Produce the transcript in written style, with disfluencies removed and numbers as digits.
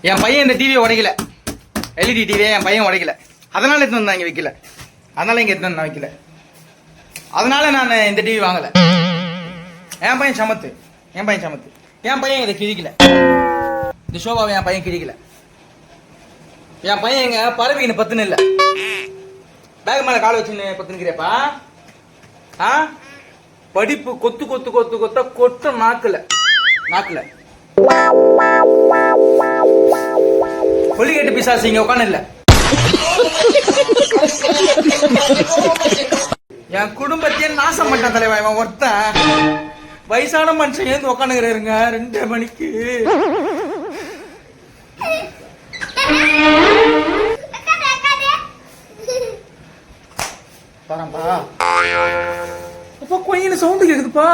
என் பையன் இந்த டிவியை உடைக்கல, எல்இடி டிவியை என் பையன் உடைக்கல. அதனால எடுத்து வந்து இங்கே வைக்கல, அதனால இங்கே எடுத்து வந்து நான் வைக்கல. அதனால நான் இந்த டிவி வாங்கல. என் பையன் சமத்து, என் பையன் சமத்து. என் பையன் இதை கிழிக்கல, இந்த ஷோபாவை என் பையன் கிழிக்கல. என் பையன் எங்க பறவைக்கு பத்துன்னு இல்லை, பேக் மேல கால் வச்சுன்னு பத்துனுக்கிறேப்பா. படிப்பு கொத்து கொத்து கொத்து கொத்த கொட்ட நாக்குல நாக்குல கொல்லிக்கட்டு பிசாசு இங்க உட்காந்து இல்ல. என் குடும்பத்தையே நாசம் பண்ண தலைவா இவன் ஒருத்தன். வயசான மனுஷன் ஏந்து உக்காந்துக்கிறாருங்க 2 மணிக்கு. பாருப்பா, அப்பா கொஞ்சம் சவுண்டு கேக்குதுப்பா.